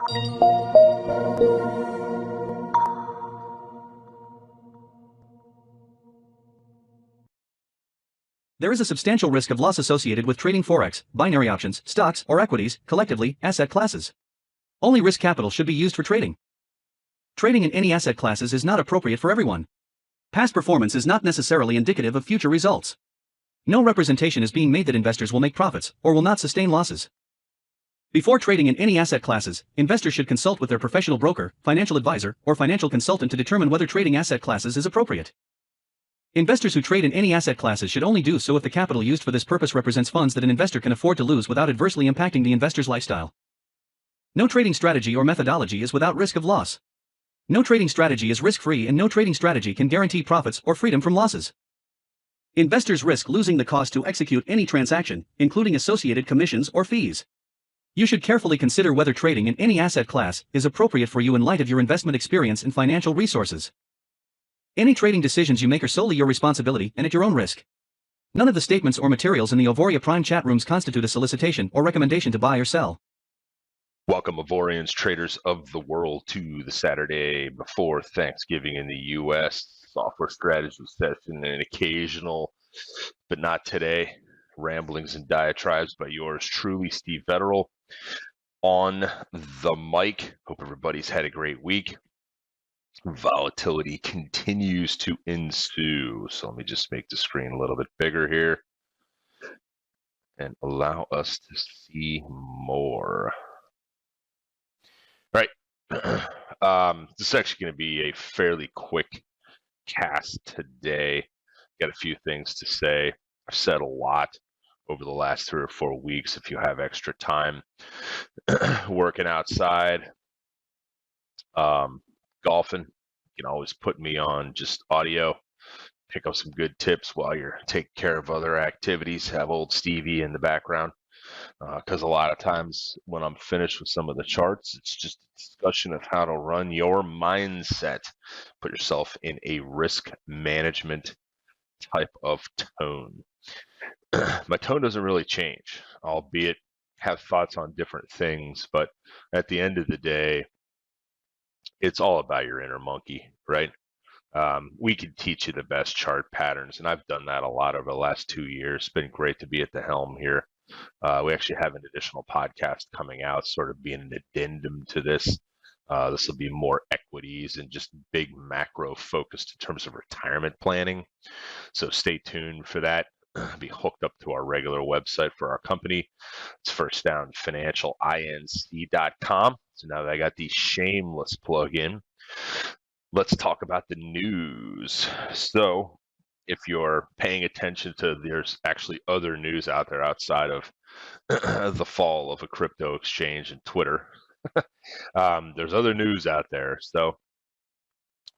There is a substantial risk of loss associated with trading forex, binary options, stocks, or equities, collectively, asset classes. Only risk capital should be used for trading. Trading in any asset classes is not appropriate for everyone. Past performance is not necessarily indicative of future results. No representation is being made that investors will make profits or will not sustain losses. Before trading in any asset classes, investors should consult with their professional broker, financial advisor, or financial consultant to determine whether trading asset classes is appropriate. Investors who trade in any asset classes should only do so if the capital used for this purpose represents funds that an investor can afford to lose without adversely impacting the investor's lifestyle. No trading strategy or methodology is without risk of loss. No trading strategy is risk-free, and no trading strategy can guarantee profits or freedom from losses. Investors risk losing the cost to execute any transaction, including associated commissions or fees. You should carefully consider whether trading in any asset class is appropriate for you in light of your investment experience and financial resources. Any trading decisions you make are solely your responsibility and at your own risk. None of the statements or materials in the Auvoria Prime chat rooms constitute a solicitation or recommendation to buy or sell. Welcome, Auvorians, traders of the world, to the Saturday before Thanksgiving in the U.S. software strategy session, and an occasional, but not today, ramblings and diatribes by yours truly, Steve Federal, on the mic. Hope everybody's had a great week. Volatility continues to ensue. So let me just make the screen a little bit bigger here and allow us to see more. All right. This is actually going to be a fairly quick cast today. Got a few things to say. I've said a lot over the last 3 or 4 weeks. If you have extra time working outside, golfing, you can always put me on just audio, pick up some good tips while you're taking care of other activities. Have old Stevie in the background, because a lot of times when I'm finished with some of the charts, it's just a discussion of how to run your mindset, put yourself in a risk management type of tone. My tone doesn't really change, albeit have thoughts on different things, but at the end of the day, it's all about your inner monkey, right? We can teach you the best chart patterns, and I've done that a lot over the last 2 years. It's been great to be at the helm here. We actually have an additional podcast coming out, sort of being an addendum to this. This will be more equities and just big macro focused in terms of retirement planning. So stay tuned for that. Be hooked up to our regular website for our company. It's firstdownfinancialinc.com. So now that I got the shameless plug in, let's talk about the news. So if you're paying attention to, there's actually other news out there outside of the fall of a crypto exchange and Twitter. There's other news out there. So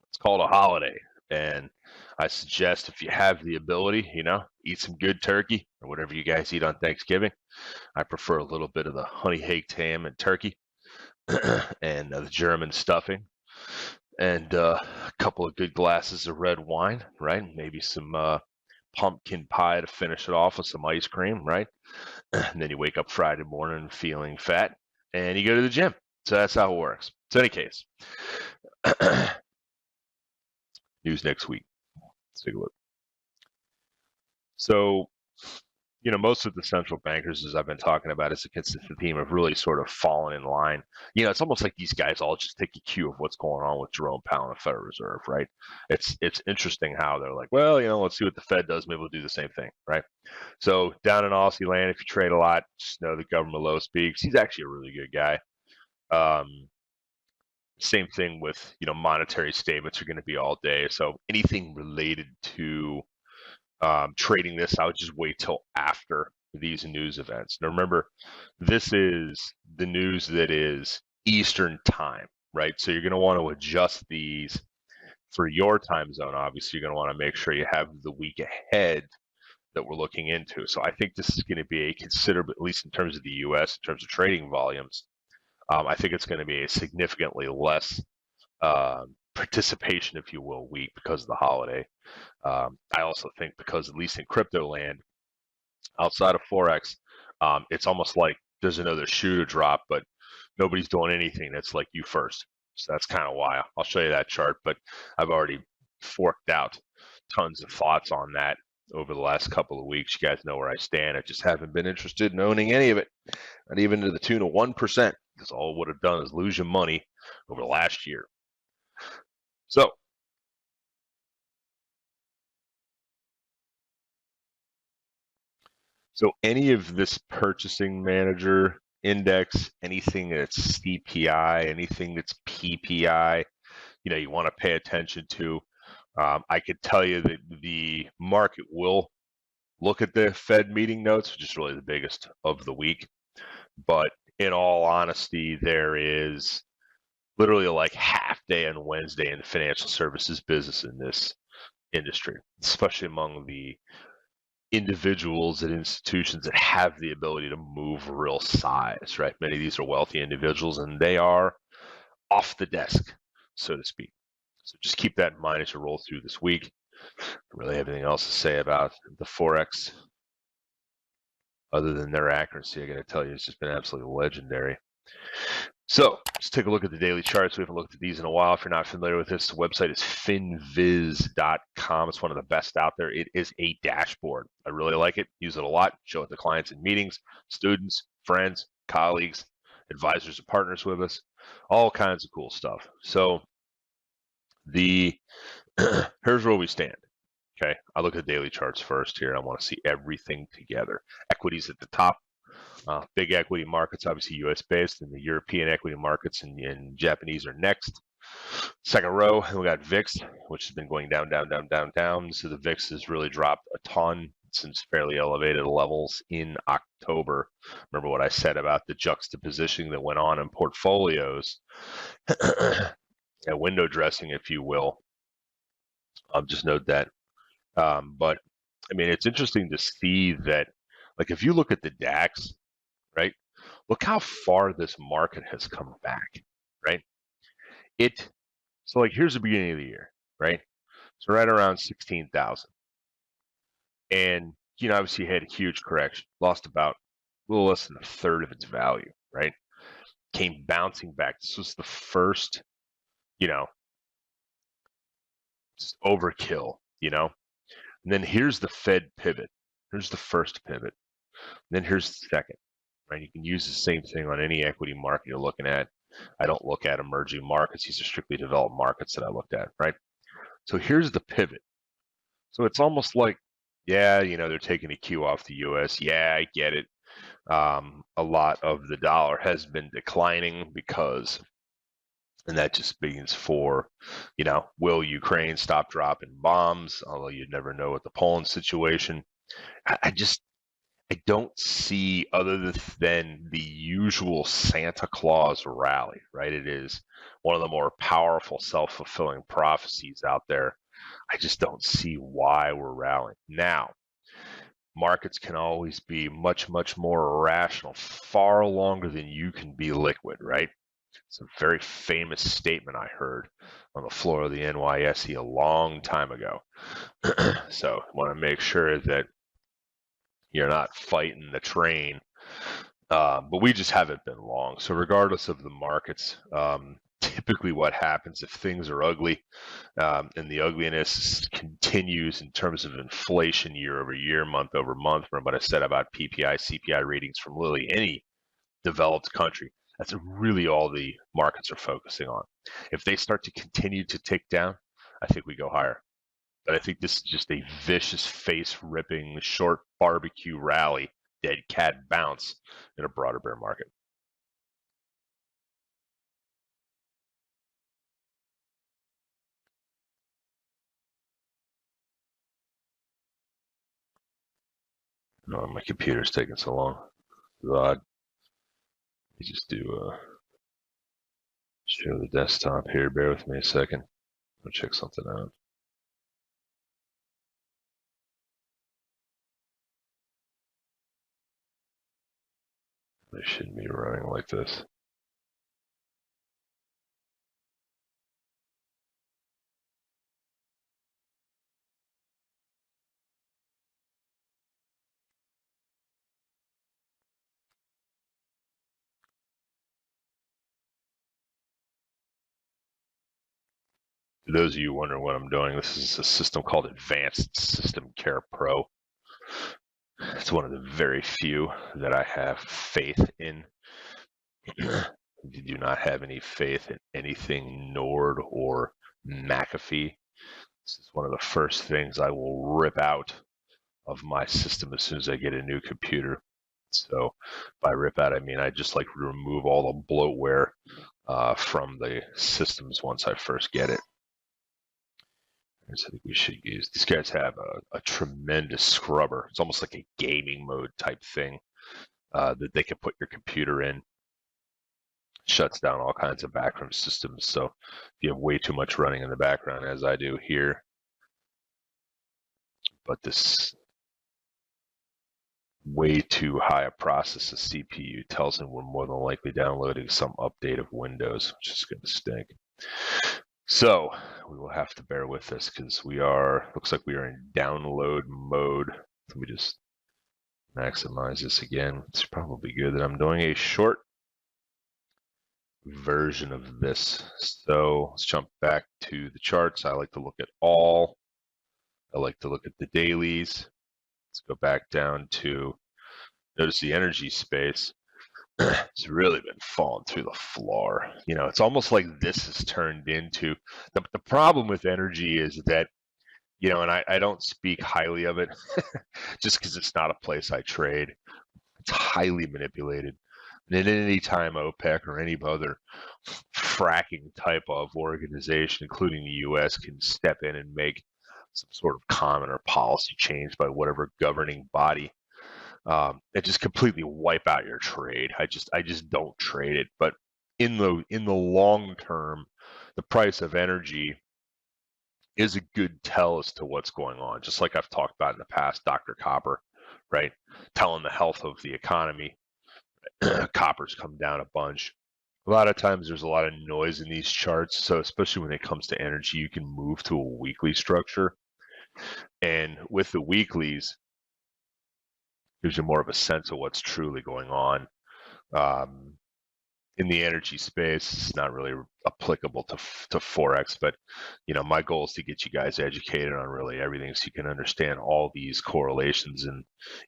it's called a holiday. And I suggest, if you have the ability, eat some good turkey or whatever you guys eat on Thanksgiving. I prefer a little bit of the honey baked ham and turkey and the German stuffing, and a couple of good glasses of red wine, right? Maybe some pumpkin pie to finish it off with some ice cream, right? And then you wake up Friday morning feeling fat and you go to the gym. So that's how it works. So in any case, news next week. Let's take a look. So, most of the central bankers, as I've been talking about, is a consistent theme of really sort of falling in line. It's almost like these guys all just take a cue of what's going on with Jerome Powell and the Federal Reserve, right? It's interesting how they're like, well, let's see what the Fed does. Maybe we'll do the same thing, right? So down in Aussie land, if you trade a lot, just know that Governor Lowe speaks. He's actually a really good guy. Same thing with, monetary statements are going to be all day. So anything related to trading this, I would just wait till after these news events. Now remember, this is the news that is Eastern time, right? So you're going to want to adjust these for your time zone. Obviously, you're going to want to make sure you have the week ahead that we're looking into. So I think this is going to be a considerable, at least in terms of the U.S., in terms of trading volumes, I think it's going to be a significantly less participation, if you will, week because of the holiday. I also think because, at least in crypto land, outside of Forex, it's almost like there's another shoe to drop, but nobody's doing anything that's like you first. So that's kind of why. I'll show you that chart, but I've already forked out tons of thoughts on that over the last couple of weeks. You guys know where I stand. I just haven't been interested in owning any of it, not even to the tune of 1%, because all it would have done is lose you money over the last year. So any of this purchasing manager index, anything that's CPI, anything that's PPI, you want to pay attention to. I could tell you that the market will look at the Fed meeting notes, which is really the biggest of the week. But in all honesty, there is literally like half day on Wednesday in the financial services business in this industry, especially among the individuals and institutions that have the ability to move real size, right? Many of these are wealthy individuals and they are off the desk, so to speak. So just keep that in mind as you roll through this week. Don't really have anything else to say about the Forex other than their accuracy. I got to tell you, it's just been absolutely legendary. So let's take a look at the daily charts. We haven't looked at these in a while. If you're not familiar with this, the website is finviz.com. It's one of the best out there. It is a dashboard. I really like it. Use it a lot. Show it to clients in meetings, students, friends, colleagues, advisors and partners with us. All kinds of cool stuff. So here's where we stand. Okay, I look at the daily charts first here. I want to see everything together. Equities at the top. Big equity markets, obviously US based, and the European equity markets and Japanese are next. Second row, we got VIX, which has been going down, down, down, down, down. So the VIX has really dropped a ton since fairly elevated levels in October. Remember what I said about the juxtaposition that went on in portfolios, and window dressing, if you will. Just note that. But I mean, it's interesting to see that, like, if you look at the DAX, right? Look how far this market has come back, right? So like here's the beginning of the year, right? So right around 16,000. And obviously you had a huge correction, lost about a little less than a third of its value, right? Came bouncing back. This was the first, you know, just overkill. And then here's the Fed pivot. Here's the first pivot. And then here's the second, right? You can use the same thing on any equity market you're looking at. I don't look at emerging markets. These are strictly developed markets that I looked at, right? So here's the pivot. So it's almost like, yeah, they're taking a cue off the US. Yeah, I get it. A lot of the dollar has been declining because, and that just means for, will Ukraine stop dropping bombs? Although you never know with the Poland situation. I don't see, other than the usual Santa Claus rally, right? It is one of the more powerful self-fulfilling prophecies out there. I just don't see why we're rallying. Now, markets can always be much, much more irrational, far longer than you can be liquid, right? It's a very famous statement I heard on the floor of the NYSE a long time ago. So I want to make sure that you're not fighting the train. But we just haven't been long. So regardless of the markets, typically what happens if things are ugly, and the ugliness continues in terms of inflation year over year, month over month, remember what I said about PPI, CPI readings from literally any developed country. That's really all the markets are focusing on. If they start to continue to tick down, I think we go higher. But I think this is just a vicious, face-ripping, short barbecue rally, dead cat bounce in a broader bear market. Oh, my computer's taking so long. Odd. Let me just do show the desktop here. Bear with me a second. I'll check something out. They shouldn't be running like this. For those of you wondering what I'm doing, this is a system called Advanced System Care Pro. It's one of the very few that I have faith in. If you do not have any faith in anything Nord or McAfee, this is one of the first things I will rip out of my system as soon as I get a new computer. So by rip out, I mean I just like remove all the bloatware from the systems once I first get it. So I think we should use, these guys have a tremendous scrubber. It's almost like a gaming mode type thing that they can put your computer in. Shuts down all kinds of background systems. So if you have way too much running in the background, as I do here, but this way too high a process of CPU tells them we're more than likely downloading some update of Windows, which is going to stink. So we will have to bear with this because we are, looks like we are in download mode. Let me just maximize this again. It's probably good that I'm doing a short version of this. So let's jump back to the charts. I like to look at all. I like to look at the dailies. Let's go back down to, notice the energy space. It's really been falling through the floor. You know, it's almost like this has turned into, the problem with energy is that, you know, and I don't speak highly of it just because it's not a place I trade. It's highly manipulated. And at any time OPEC or any other fracking type of organization, including the U.S., can step in and make some sort of comment or policy change by whatever governing body, that just completely wipe out your trade. I just don't trade it. But in the long term, the price of energy is a good tell as to what's going on. Just like I've talked about in the past, Dr. Copper, right? Telling the health of the economy. Copper's come down a bunch. A lot of times there's a lot of noise in these charts. So especially when it comes to energy, you can move to a weekly structure. And with the weeklies, gives you more of a sense of what's truly going on. In the energy space, it's not really applicable to Forex, but you know, my goal is to get you guys educated on really everything so you can understand all these correlations and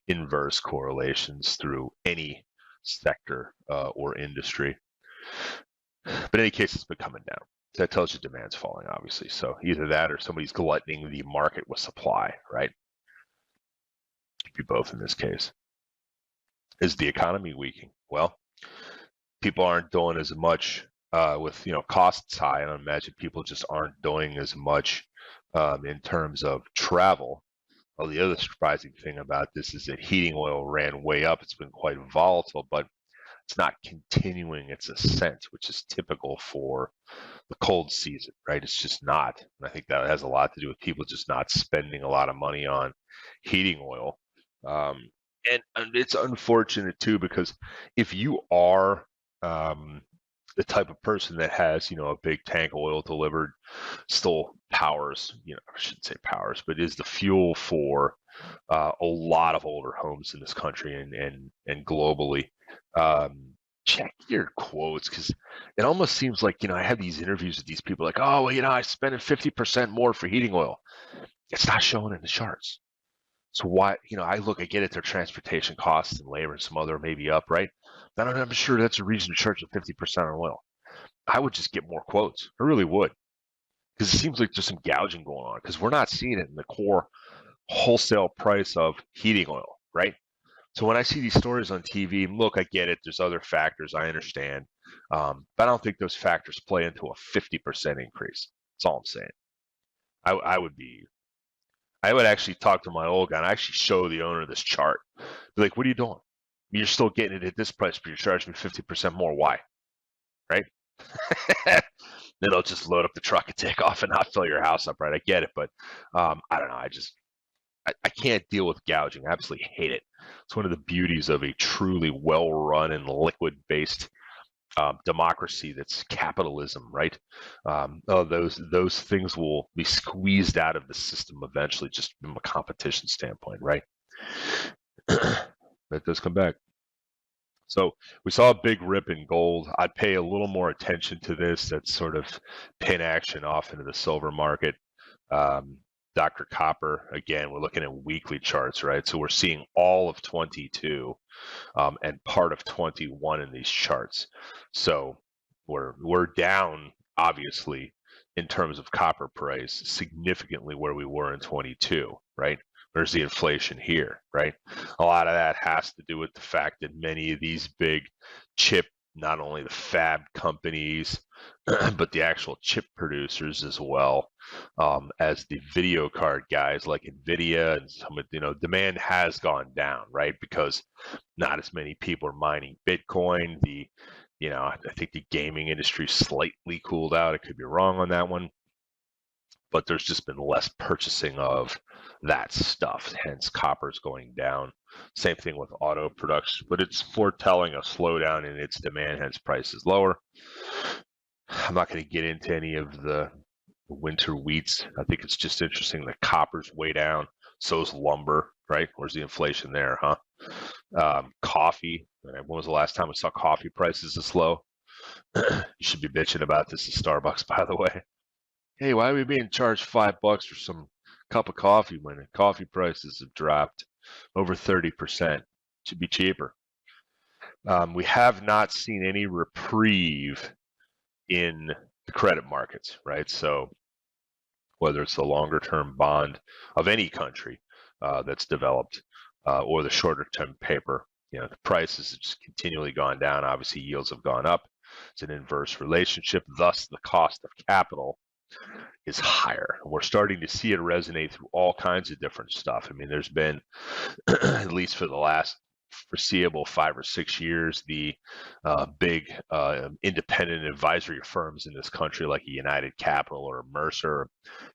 inverse correlations through any sector or industry. But in any case, it's been coming down. That tells you demand's falling, obviously. So either that or somebody's gluttoning the market with supply, right? Could be both in this case. Is the economy weakening? Well, people aren't doing as much with, you know, costs high, and I imagine people just aren't doing as much in terms of travel. Well, the other surprising thing about this is that heating oil ran way up. It's been quite volatile, but it's not continuing its ascent, which is typical for the cold season, right? It's just not. And I think that has a lot to do with people just not spending a lot of money on heating oil. And it's unfortunate too, because if you are the type of person that has, you know, a big tank of oil delivered, still powers, you know, I shouldn't say powers, but is the fuel for a lot of older homes in this country and globally. Check your quotes, because it almost seems like, you know, I have these interviews with these people like, oh, well, you know, I spent 50% more for heating oil. It's not showing in the charts. So why, you know, I get it, their transportation costs and labor and some other maybe up, right? Then I'm sure that's a reason to charge them 50% on oil. I would just get more quotes. I really would. Because it seems like there's some gouging going on, because we're not seeing it in the core wholesale price of heating oil, right? So when I see these stories on TV, look, I get it. There's other factors. I understand. But I don't think those factors play into a 50% increase. That's all I'm saying. I would actually talk to my old guy and actually show the owner this chart. Be like, what are you doing? You're still getting it at this price, but you're charging me 50% more. Why? Right? Then they'll just load up the truck and take off and not fill your house up, right? I get it, but I don't know. I can't deal with gouging. I absolutely hate it. It's one of the beauties of a truly well-run and liquid-based democracy that's capitalism, right? Those things will be squeezed out of the system eventually, just from a competition standpoint, right? That does come back. So we saw a big rip in gold. I'd pay a little more attention to this. That's sort of pin action off into the silver market. Um, Dr. Copper, again, we're looking at weekly charts, right? So we're seeing all of 22 and part of 21 in these charts. So we're down, obviously, in terms of copper price, significantly where we were in 22, right? There's the inflation here, right? A lot of that has to do with the fact that many of these big chip, not only the fab companies, but the actual chip producers as well, as the video card guys like Nvidia and some, demand has gone down, right? Because not as many people are mining Bitcoin. I think the gaming industry slightly cooled out. I could be wrong on that one, but there's just been less purchasing of that stuff. Hence, copper's going down. Same thing with auto production, but it's foretelling a slowdown in its demand. Hence, prices lower. I'm not going to get into any of the winter wheats. I think it's just interesting that copper's way down. So's lumber, right? Where's the inflation there, huh? Coffee. When was the last time we saw coffee prices this low? You should be bitching about this at Starbucks, by the way. Hey, why are we being charged $5 for some cup of coffee when coffee prices have dropped over 30%? Should be cheaper. We have not seen any reprieve in the credit markets, right? So whether it's the longer term bond of any country that's developed or the shorter term paper, the prices have just continually gone down. Obviously, yields have gone up. It's an inverse relationship. Thus, the cost of capital is higher. We're starting to see it resonate through all kinds of different stuff. I mean, there's been, at least for the last foreseeable 5 or 6 years, the big independent advisory firms in this country, like a United Capital or a Mercer,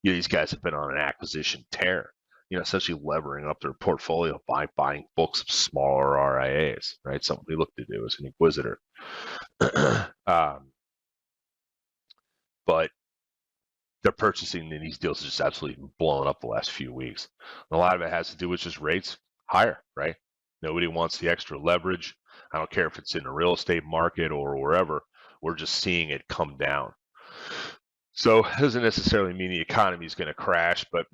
these guys have been on an acquisition tear. Essentially levering up their portfolio by buying books of smaller RIAs, right? Something we look to do as an inquisitor. But they're purchasing, and these deals are just absolutely blown up the last few weeks. And a lot of it has to do with just rates higher, right? Nobody wants the extra leverage. I don't care if it's in the real estate market or wherever. We're just seeing it come down. So it doesn't necessarily mean the economy is going to crash, but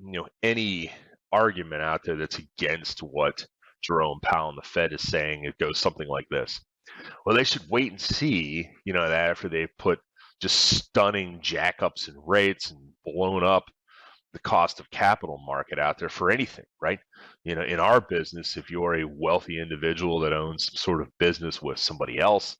any argument out there that's against what Jerome Powell and the Fed is saying, it goes something like this. Well, they should wait and see, that after they've put just stunning jackups in rates and blown up the cost of capital market out there for anything, right? In our business, if you're a wealthy individual that owns some sort of business with somebody else,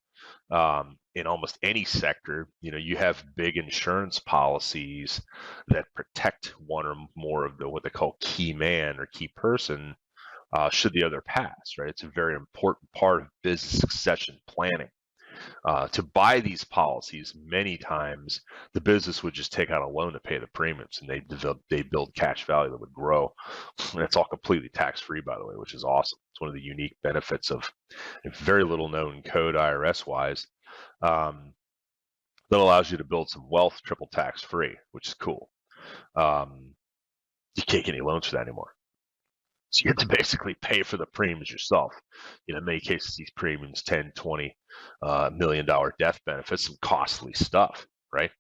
in almost any sector, you have big insurance policies that protect one or more of the what they call key man or key person should the other pass, right? It's a very important part of business succession planning. To buy these policies, many times the business would just take out a loan to pay the premiums, and they build cash value that would grow. And it's all completely tax-free, by the way, which is awesome. It's one of the unique benefits of a very little known code IRS-wise that allows you to build some wealth triple tax-free, which is cool. You can't get any loans for that anymore. So you have to basically pay for the premiums yourself. In many cases, these premiums, 10, 20 million dollar death benefits, some costly stuff, right?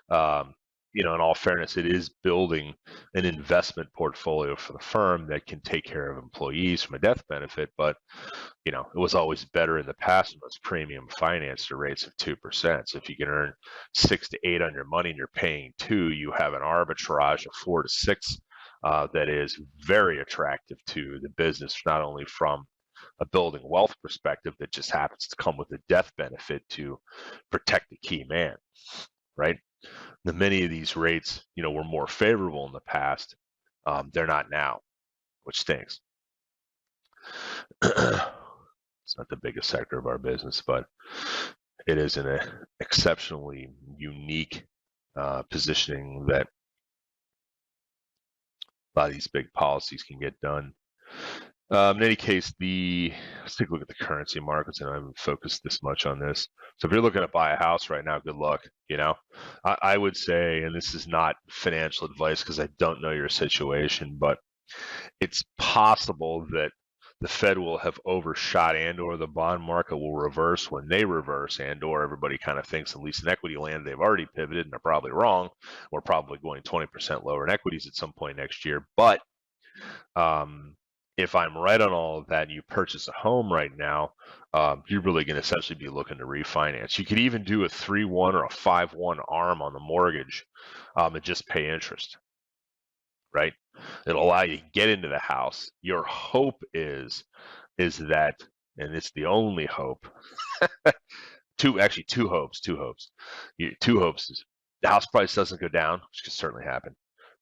In all fairness, it is building an investment portfolio for the firm that can take care of employees from a death benefit. But, it was always better in the past when it was premium financed at rates of 2%. So if you can earn 6 to 8 on your money and you're paying 2, you have an arbitrage of 4 to 6 that is very attractive to the business, not only from a building wealth perspective that just happens to come with a death benefit to protect the key man, right? Now, many of these rates, were more favorable in the past. They're not now, which stinks. It's not the biggest sector of our business, but it is an exceptionally unique positioning that a lot of these big policies can get done. In any case, let's take a look at the currency markets, and I haven't focused this much on this. So if you're looking to buy a house right now, good luck. I would say, and this is not financial advice because I don't know your situation, but it's possible that the Fed will have overshot, and or the bond market will reverse. When they reverse, and or everybody kind of thinks, at least in equity land, they've already pivoted and they're probably wrong. We're probably going 20% lower in equities at some point next year. But if I'm right on all of that and you purchase a home right now, you're really going to essentially be looking to refinance. You could even do a 3-1 or a 5-1 arm on the mortgage and just pay interest, right? It'll allow you to get into the house. Your hope is that, and it's the only hope, two hopes. Two hopes is the house price doesn't go down, which could certainly happen,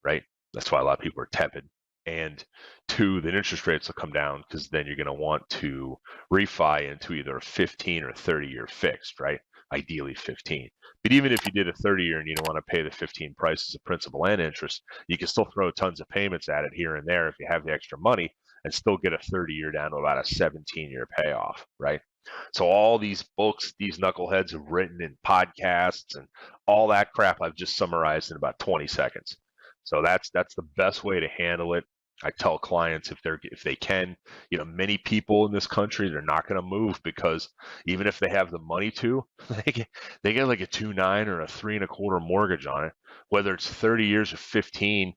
right? That's why a lot of people are tepid. And two, that interest rates will come down, because then you're going to want to refi into either a 15 or 30-year fixed, right? Ideally 15. But even if you did a 30-year and you don't want to pay the 15 prices of principal and interest, you can still throw tons of payments at it here and there if you have the extra money, and still get a 30-year down to about a 17-year payoff, right? So all these books these knuckleheads have written in podcasts and all that crap I've just summarized in about 20 seconds. So that's the best way to handle it. I tell clients if they can, many people in this country, they're not going to move, because even if they have the money to, they get like a 2.9 or a 3.25 mortgage on it, whether it's 30 years or 15.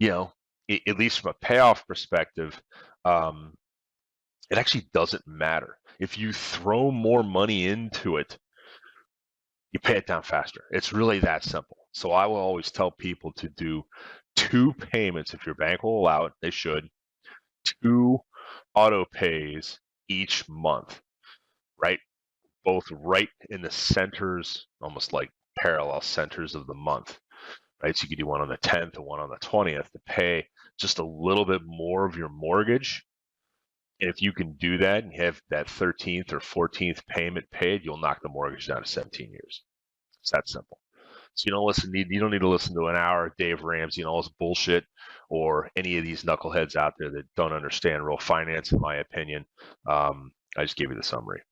At least from a payoff perspective, it actually doesn't matter. If you throw more money into it, you pay it down faster. It's really that simple. So I will always tell people to do 2 payments if your bank will allow it. They should. 2 auto pays each month, right? Both right in the centers, almost like parallel centers of the month, right? So you could do one on the 10th and one on the 20th to pay just a little bit more of your mortgage. And if you can do that and have that 13th or 14th payment paid, you'll knock the mortgage down to 17 years. It's that simple. So you don't need to listen to an hour of Dave Ramsey and all this bullshit, or any of these knuckleheads out there that don't understand real finance, in my opinion. I just gave you the summary.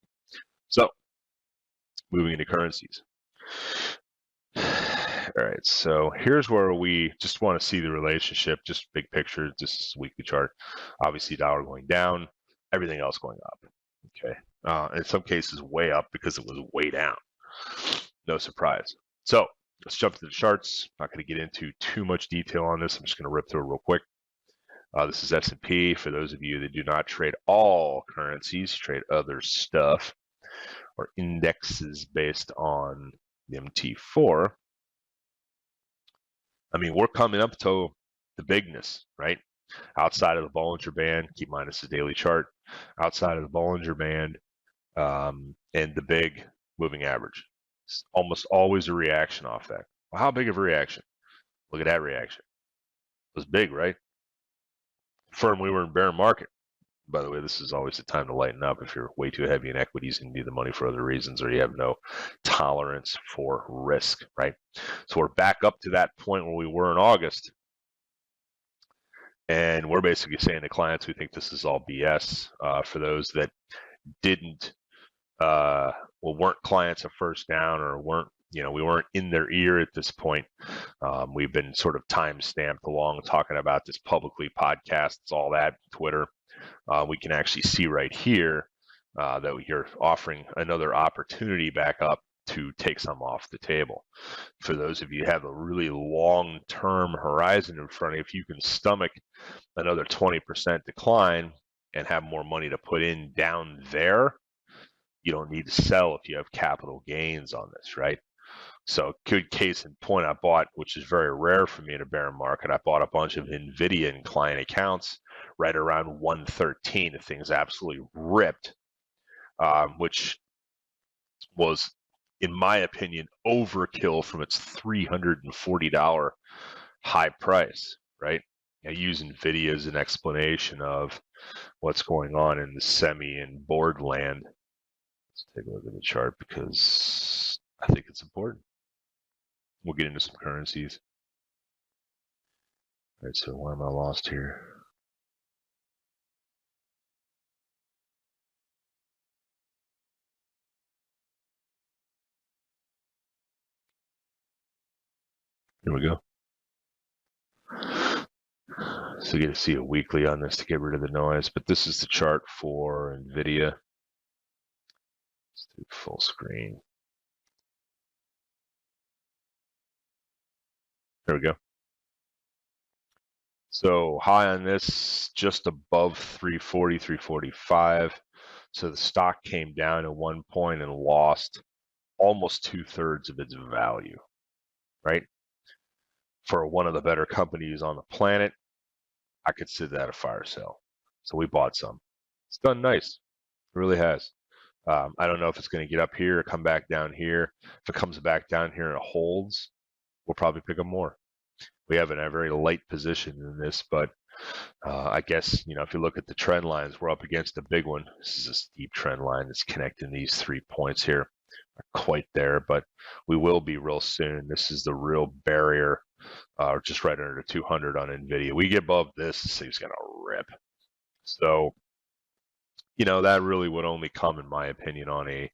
So moving into currencies. All right, so here's where we just want to see the relationship, just big picture, just weekly chart. Obviously, dollar going down, everything else going up. Okay, in some cases, way up because it was way down. No surprise. So let's jump to the charts. Not going to get into too much detail on this. I'm just going to rip through it real quick. This is S&P. For those of you that do not trade all currencies, trade other stuff or indexes based on the MT4. I mean, we're coming up to the bigness, right? Outside of the Bollinger Band, keep in mind it's a daily chart, outside of the Bollinger Band and the big moving average. It's almost always a reaction off that. Well, how big of a reaction? Look at that reaction. It was big, right? Firm we were in bear market. By the way, this is always the time to lighten up if you're way too heavy in equities and need the money for other reasons, or you have no tolerance for risk, right? So we're back up to that point where we were in August. And we're basically saying to clients, we think this is all BS. For those that weren't clients of First Down, or we weren't in their ear at this point. We've been sort of time stamped along talking about this publicly, podcasts, all that, Twitter. We can actually see right here that you're offering another opportunity back up to take some off the table. For those of you who have a really long-term horizon in front of you, if you can stomach another 20% decline and have more money to put in down there, you don't need to sell if you have capital gains on this, right? So good case in point, I bought, which is very rare for me in a bear market, I bought a bunch of NVIDIA in client accounts right around 113. The thing's absolutely ripped, which was, in my opinion, overkill from its $340 high price, right? I use NVIDIA as an explanation of what's going on in the semi and board land. Let's take a look at the chart because I think it's important. We'll get into some currencies. All right, so why am I lost here? Here we go. So you get to see a weekly on this to get rid of the noise, but this is the chart for NVIDIA. Let's do full screen. There we go. So high on this, just above 340, 345. So the stock came down at one point and lost almost 2/3 of its value, right? For one of the better companies on the planet, I consider that a fire sale. So we bought some. It's done nice. It really has. I don't know if it's going to get up here or come back down here. If it comes back down here and it holds, we'll probably pick up more. We have a very light position in this, but I guess, if you look at the trend lines, we're up against a big one. This is a steep trend line that's connecting these 3 points here. Not quite there, but we will be real soon. This is the real barrier, just right under 200 on NVIDIA. We get above this thing's going to rip. So, that really would only come, in my opinion, on a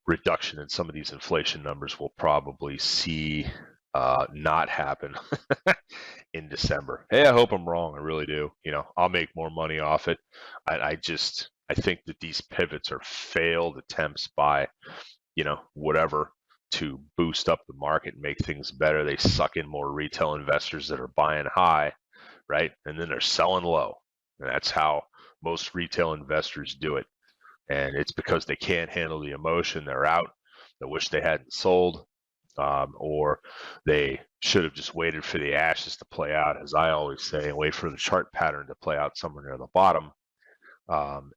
reduction in some of these inflation numbers we'll probably see not happen in December. Hey, I hope I'm wrong. I really do. I'll make more money off it. I think that these pivots are failed attempts by, whatever, to boost up the market and make things better. They suck in more retail investors that are buying high, right? And then they're selling low. And that's how most retail investors do it. And it's because they can't handle the emotion. They're out. They wish they hadn't sold. Or they should have just waited for the ashes to play out, as I always say, and wait for the chart pattern to play out somewhere near the bottom,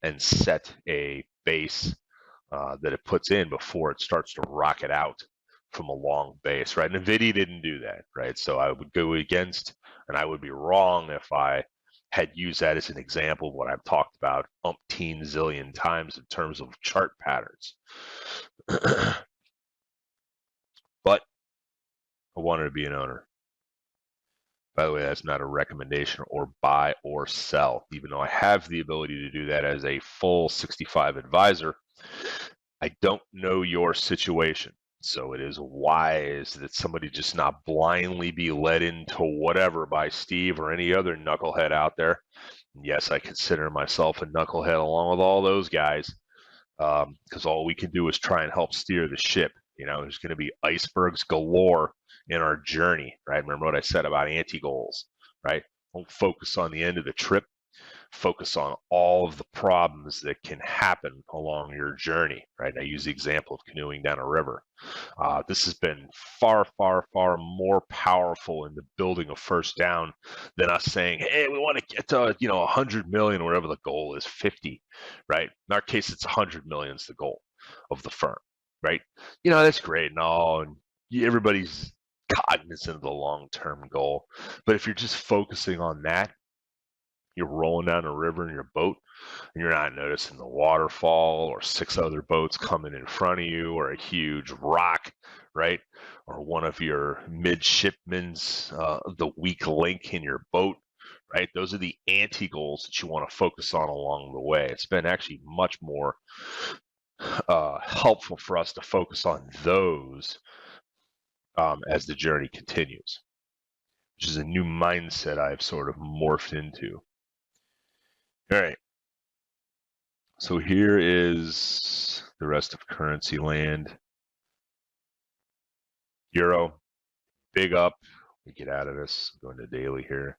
and set a base that it puts in before it starts to rocket out from a long base, right? And NVIDIA didn't do that, right? So I would go against, and I would be wrong if I had used that as an example of what I've talked about umpteen zillion times in terms of chart patterns. But I wanted to be an owner. By the way, that's not a recommendation or buy or sell, even though I have the ability to do that as a full 65 advisor. I don't know your situation. So it is wise that somebody just not blindly be led into whatever by Steve or any other knucklehead out there. And yes, I consider myself a knucklehead along with all those guys, because all we can do is try and help steer the ship. There's going to be icebergs galore in our journey, right? Remember what I said about anti-goals, right? Don't focus on the end of the trip. Focus on all of the problems that can happen along your journey, right? I use the example of canoeing down a river. This has been far, far, far more powerful in the building of first down than us saying, hey, we want to get to, 100 million, whatever the goal is, 50, right? In our case, it's 100 million is the goal of the firm, right? That's great and all, and everybody's cognizant of the long-term goal. But if you're just focusing on that, you're rolling down a river in your boat and you're not noticing the waterfall or 6 other boats coming in front of you or a huge rock, right? Or one of your midshipmen's, the weak link in your boat, right? Those are the anti-goals that you want to focus on along the way. It's been actually much more helpful for us to focus on those as the journey continues, which is a new mindset I've sort of morphed into. All right. So here is the rest of currency land. Euro, big up. We get out of this, go into daily here.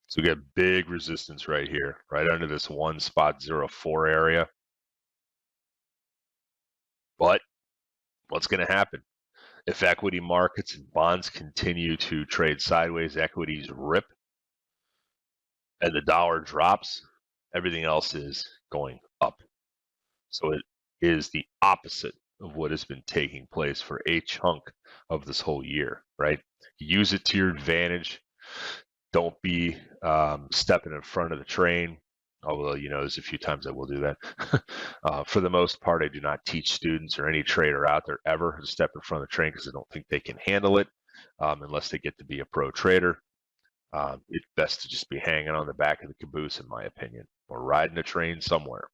So we got big resistance right here, right under this 1.04 area. But what's going to happen? If equity markets and bonds continue to trade sideways, equities rip, and the dollar drops, everything else is going up. So it is the opposite of what has been taking place for a chunk of this whole year, right? Use it to your advantage. Don't be stepping in front of the train. Although, there's a few times I will do that. For the most part, I do not teach students or any trader out there ever to step in front of the train because I don't think they can handle it unless they get to be a pro trader. It's best to just be hanging on the back of the caboose, in my opinion, or riding a train somewhere.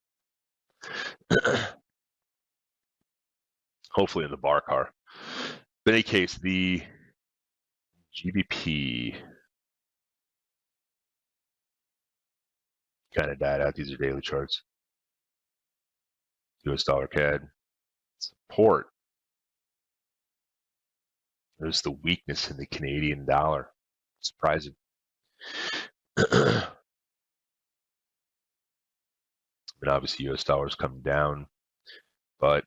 Hopefully in the bar car. In any case, the GBP kind of died out. These are daily charts. US dollar CAD support. There's the weakness in the Canadian dollar. Surprising. And obviously US dollar's come down, but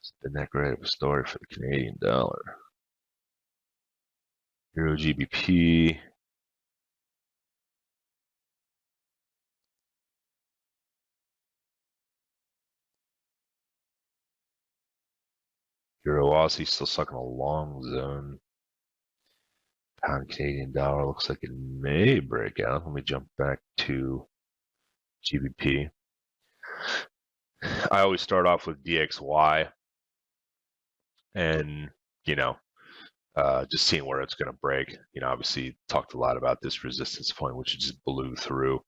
it's been that great of a story for the Canadian dollar. Euro GBP. Euro Aussie still stuck in a long zone. Pound Canadian dollar looks like it may break out. Let me jump back to GBP. I always start off with DXY and, just seeing where it's going to break. Obviously talked a lot about this resistance point, which just blew through.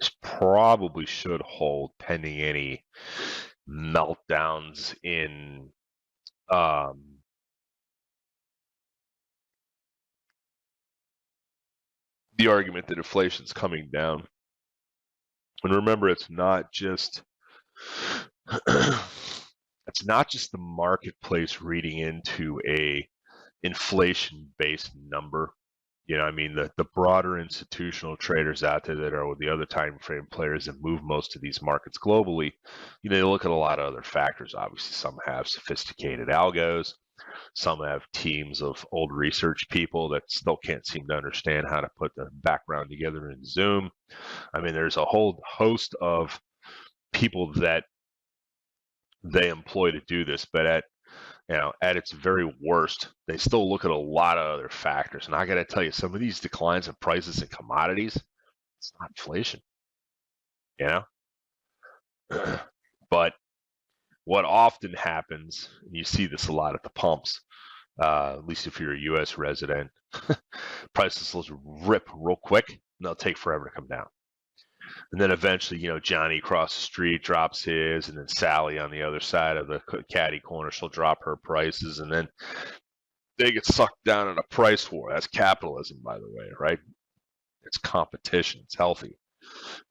This probably should hold pending any meltdowns in the argument that inflation's coming down. And remember, it's not just the marketplace reading into a inflation-based number. The broader institutional traders out there that are with the other time frame players that move most of these markets globally, they look at a lot of other factors. Obviously, some have sophisticated algos. Some have teams of old research people that still can't seem to understand how to put the background together in Zoom. There's a whole host of people that they employ to do this, but at its very worst, they still look at a lot of other factors. And I got to tell you, some of these declines in prices and commodities, it's not inflation, But what often happens, and you see this a lot at the pumps, at least if you're a U.S. resident, prices will rip real quick, and they'll take forever to come down. And then eventually, Johnny across the street drops his, and then Sally on the other side of the caddy corner, she'll drop her prices, and then they get sucked down in a price war. That's capitalism, by the way, right? It's competition. It's healthy.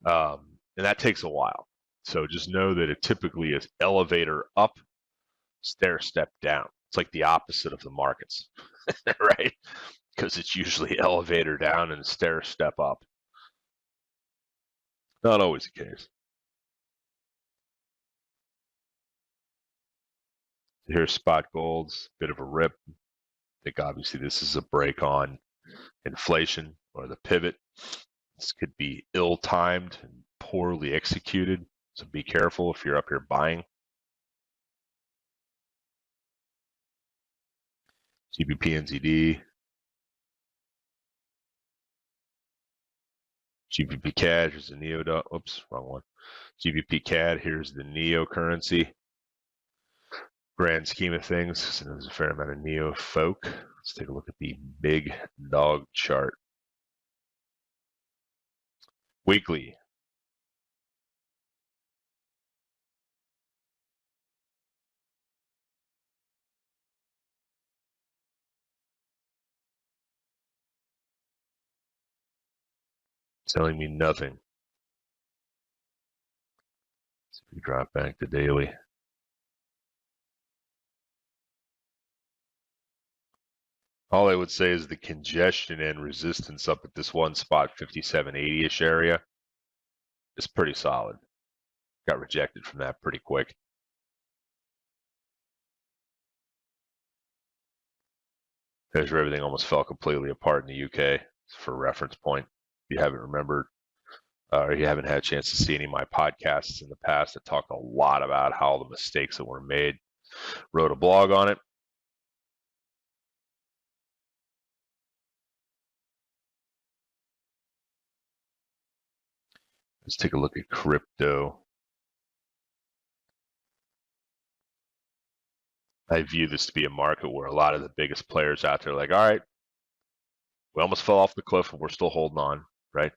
And that takes a while. So just know that it typically is elevator up, stair step down. It's like the opposite of the markets, right? Because it's usually elevator down and stair step up. Not always the case. Here's spot gold's bit of a rip. I think obviously this is a break on inflation or the pivot. This could be ill-timed and poorly executed. So be careful if you're up here buying. GBP NZD. GBP CAD, here's the NEO, oops, wrong one. GBP CAD, here's the NEO currency. Grand scheme of things, so there's a fair amount of NEO folk. Let's take a look at the big dog chart. Weekly. Telling me nothing. So we drop back to daily. All I would say is the congestion and resistance up at this one spot, 5780-ish area, is pretty solid. Got rejected from that pretty quick. There's where everything almost fell completely apart in the UK for reference point. If you haven't remembered, or you haven't had a chance to see any of my podcasts in the past that talked a lot about how the mistakes that were made. Wrote a blog on it. Let's take a look at crypto. I view this to be a market where a lot of the biggest players out there are like, all right, we almost fell off the cliff, but we're still holding on, right?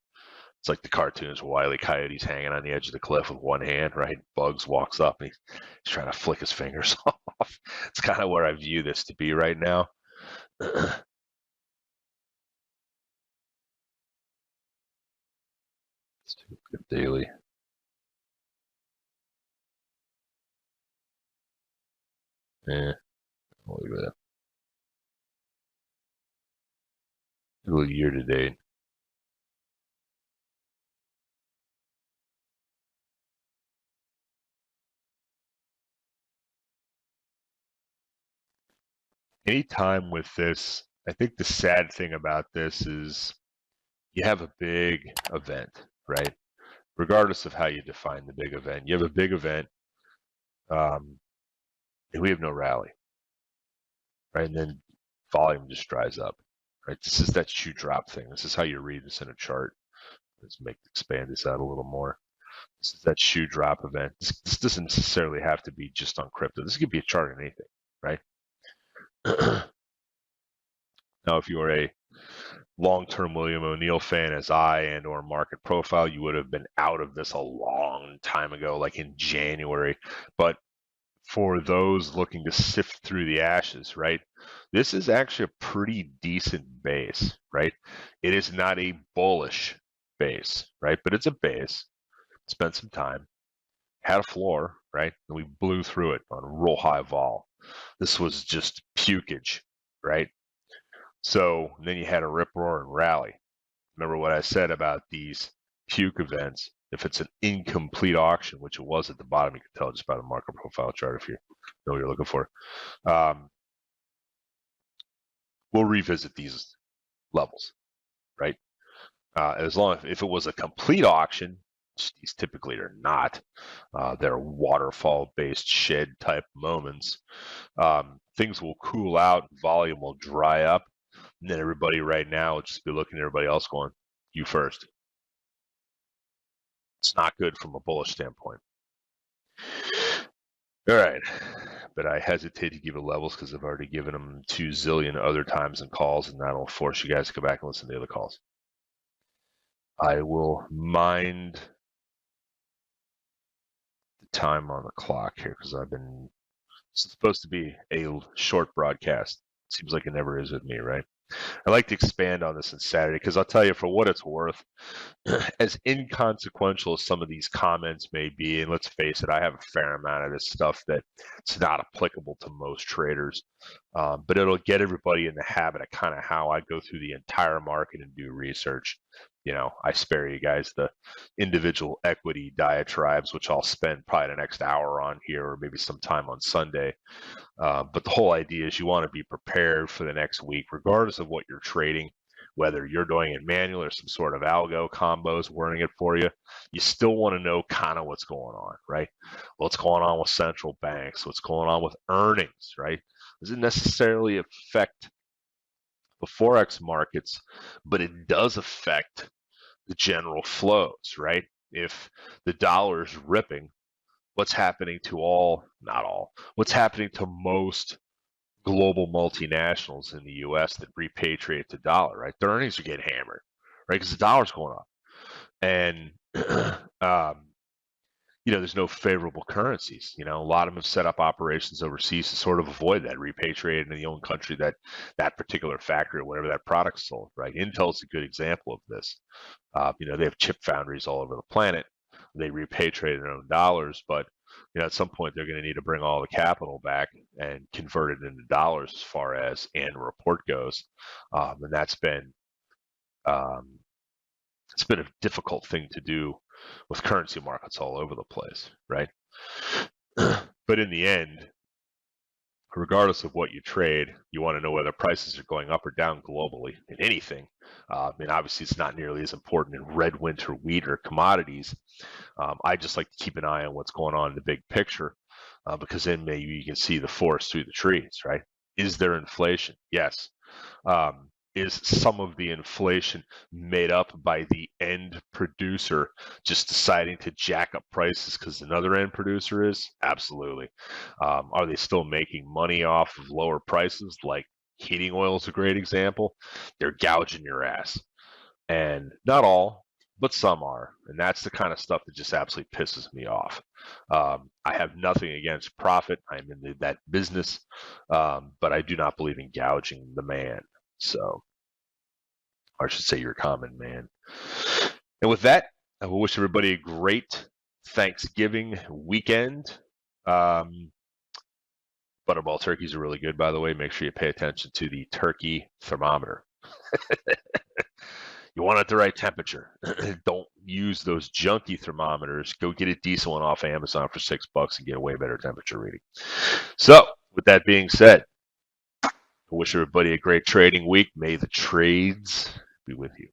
It's like the cartoons where Wile E. Coyote's hanging on the edge of the cliff with one hand, right? Bugs walks up and he's trying to flick his fingers off. It's kind of where I view this to be right now. Good daily. Look at that. A little year to date. Anytime with this, I think the sad thing about this is you have a big event, right? Regardless of how you define the big event, you have a big event, and we have no rally, right? And then volume just dries up, right? This is that shoe drop thing. This is how you read this in a chart. Let's expand this out a little more. This is that shoe drop event. This doesn't necessarily have to be just on crypto. This could be a chart on anything, right? Now, if you are a long-term William O'Neill fan as I and or market profile, you would have been out of this a long time ago, like in January. But for those looking to sift through the ashes, right, this is actually a pretty decent base, right? It is not a bullish base, right? But it's a base. Spent some time, had a floor, right? And we blew through it on real high vol. This was just pukage, right? So then you had a rip roar and rally. Remember what I said about these puke events? If it's an incomplete auction, which it was at the bottom, you can tell just by the market profile chart if you know what you're looking for. We'll revisit these levels, right? As long as if it was a complete auction, these typically are not. They're waterfall-based shed type moments. Things will cool out, volume will dry up, and then everybody right now will just be looking at everybody else going, you first. It's not good from a bullish standpoint. All right, but I hesitate to give it levels because I've already given them 2 zillion other times in calls, and that'll force you guys to go back and listen to the other calls. I will mind the time on the clock here because it's supposed to be a short broadcast. Seems like it never is with me, right? I like to expand on this on Saturday because I'll tell you, for what it's worth, as inconsequential as some of these comments may be, and let's face it, I have a fair amount of this stuff that it's not applicable to most traders, but it'll get everybody in the habit of kind of how I go through the entire market and do research. I spare you guys the individual equity diatribes, which I'll spend probably the next hour on here or maybe some time on Sunday. But the whole idea is you want to be prepared for the next week, regardless of what you're trading, whether you're doing it manual or some sort of algo combos running it for you. You still want to know kind of what's going on, right? What's going on with central banks? What's going on with earnings, right? Doesn't necessarily affect the Forex markets, but it does affect the general flows, right? If the dollar is ripping, what's happening to what's happening to most global multinationals in the U.S. that repatriate the dollar, right? Their earnings are getting hammered, right? Because the dollar's going up. And, there's no favorable currencies. A lot of them have set up operations overseas to sort of avoid that, repatriate in the own country that particular factory or whatever that product's sold, right? Intel's a good example of this. They have chip foundries all over the planet. They repatriate their own dollars, but at some point they're going to need to bring all the capital back and convert it into dollars as far as annual report goes, and that's been it's been a difficult thing to do with currency markets all over the place, right? But in the end, regardless of what you trade, you want to know whether prices are going up or down globally in anything. Obviously, it's not nearly as important in red winter wheat or commodities. I just like to keep an eye on what's going on in the big picture because then maybe you can see the forest through the trees, right? Is there inflation? Yes. Is some of the inflation made up by the end producer just deciding to jack up prices because another end producer is? Absolutely. Are they still making money off of lower prices? Like heating oil is a great example. They're gouging your ass. And not all, but some are, and that's the kind of stuff that just absolutely pisses me off. I have nothing against profit. I'm in that business, but I do not believe in gouging the man. So, or I should say, your common man. And with that, I will wish everybody a great Thanksgiving weekend. Butterball turkeys are really good, by the way. Make sure you pay attention to the turkey thermometer. You want it the right temperature. Don't use those junky thermometers. Go get a decent one off Amazon for $6 and get a way better temperature reading. So, with that being said, I wish everybody a great trading week. May the trades be with you.